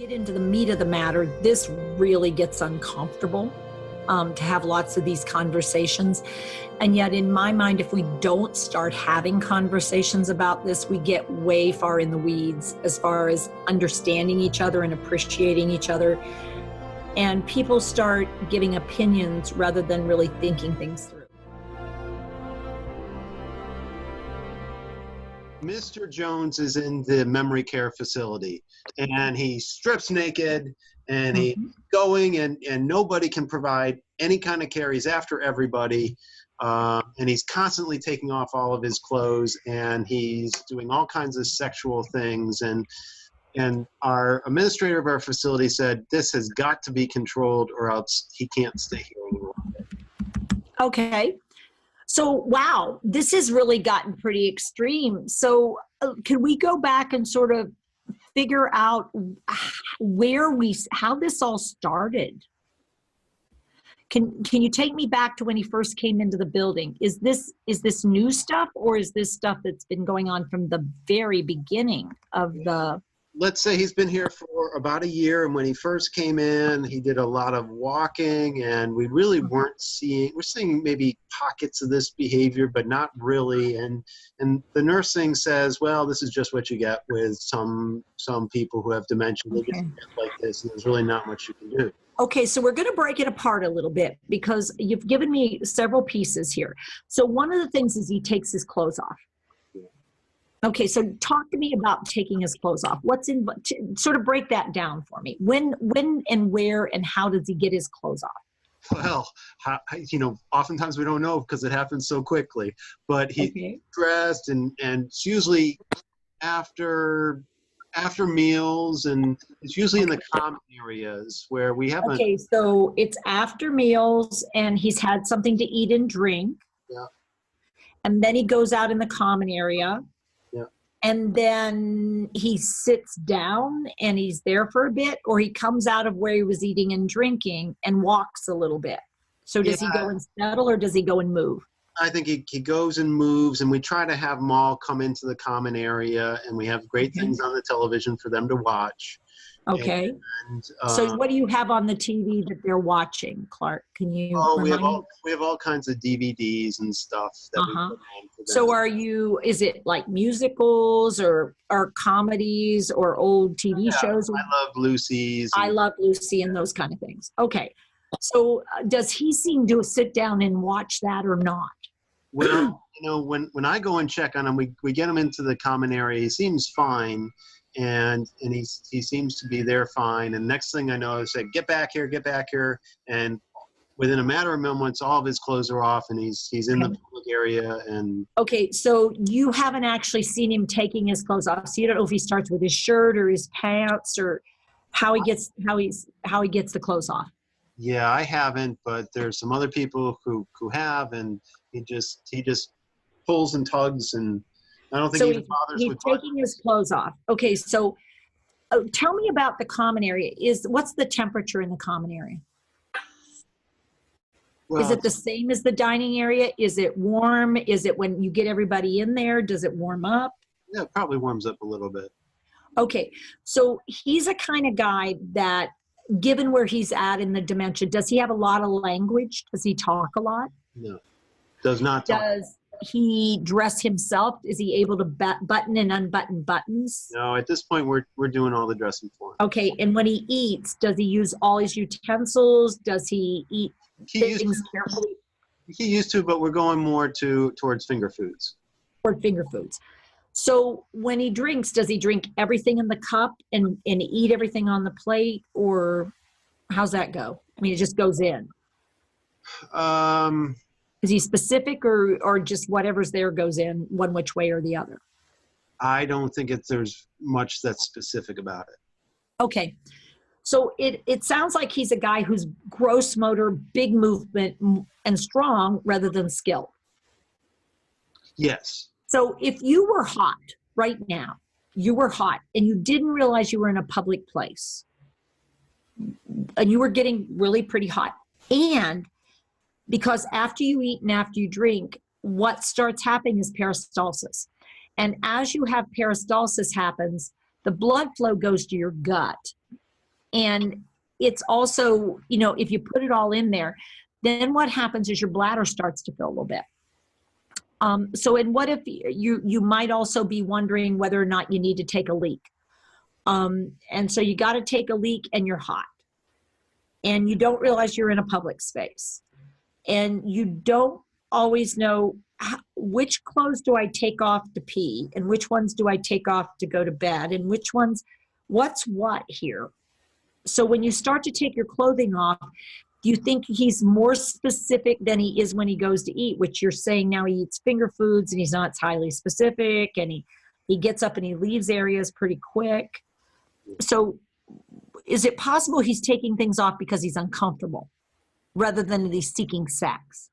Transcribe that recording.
Get into the meat of the matter, this really gets uncomfortable to have lots of these conversations. And yet in my mind, if we don't start having conversations about this, we get way far in the weeds as far as understanding each other and appreciating each other. And people start giving opinions rather than really thinking things through. Mr. Jones is in the memory care facility and he strips naked and he's going and nobody can provide any kind of care. He's after everybody and he's constantly taking off all of his clothes and he's doing all kinds of sexual things. And our administrator of our facility said, this has got to be controlled or else he can't stay here any longer. Okay. So, wow, this has really gotten pretty extreme. So can we go back and sort of figure out how this all started? Can you take me back to when he first came into the building? Is this new stuff or is this stuff that's been going on from the very beginning of the... Let's say he's been here for about a year, and when he first came in, he did a lot of walking, and we really we're seeing maybe pockets of this behavior, but not really. And the nursing says, well, this is just what you get with some people who have dementia. They just get like this, and there's really not much you can do. Okay, so we're going to break it apart a little bit because you've given me several pieces here. So one of the things is he takes his clothes off. Okay, so talk to me about taking his clothes off. Sort of break that down for me. When and where and how does he get his clothes off? Well, oftentimes we don't know because it happens so quickly. But he's dressed, and it's usually after meals, and it's usually in the common areas where we haven't. Okay, so it's after meals, and he's had something to eat and drink. Yeah. And then he goes out in the common area. And then he sits down and he's there for a bit, or he comes out of where he was eating and drinking and walks a little bit. So does he go and settle or does he go and move? I think he goes and moves, and we try to have them all come into the common area, and we have great things on the television for them to watch. Okay. And, so what do you have on the TV that they're watching, Clark? Can you we have all kinds of DVDs and stuff that we put on for them. So is it like musicals or comedies or old TV shows? I Love Lucy's. I Love Lucy and those kind of things. Okay. So does he seem to sit down and watch that or not? Well, when I go and check on him, we get him into the common area. He seems fine. And he seems to be there fine. And next thing I know, I said, get back here. And within a matter of moments, all of his clothes are off, and he's in the public area. And okay, so you haven't actually seen him taking his clothes off. So you don't know if he starts with his shirt or his pants or how he gets the clothes off. Yeah, I haven't, but there's some other people who have, and he just pulls and tugs, and I don't think he even bothers with taking his clothes off. Okay, so tell me about the common area. What's the temperature in the common area? Well, is it the same as the dining area? Is it warm? Is it when you get everybody in there? Does it warm up? Yeah, it probably warms up a little bit. Okay, so he's a kind of guy that, given where he's at in the dementia, does he have a lot of language? Does he talk a lot? No, does not talk. Does he dress himself? Is he able to button and unbutton buttons? No, at this point we're doing all the dressing for him. Okay, and when he eats, does he use all his utensils? Does he eat things carefully? He used to, but we're going more towards finger foods. Toward finger foods. So when he drinks, does he drink everything in the cup and eat everything on the plate, or how's that go? I mean, it just goes in. Is he specific or just whatever's there goes in one which way or the other? I don't think there's much that's specific about it. Okay. So it sounds like he's a guy who's gross motor, big movement, and strong rather than skill. Yes. So if you were hot right now, and you didn't realize you were in a public place, and you were getting really pretty hot, and because after you eat and after you drink, what starts happening is peristalsis. And as you have peristalsis happens, the blood flow goes to your gut. And it's also, you know, if you put it all in there, then what happens is your bladder starts to fill a little bit. So, and what if you might also be wondering whether or not you need to take a leak. And so you got to take a leak and you're hot and you don't realize you're in a public space and you don't always know which clothes do I take off to pee and which ones do I take off to go to bed and which ones, what's what here. So when you start to take your clothing off, you think he's more specific than he is when he goes to eat, which you're saying now he eats finger foods and he's not highly specific and he gets up and he leaves areas pretty quick. So is it possible he's taking things off because he's uncomfortable rather than he's seeking sex?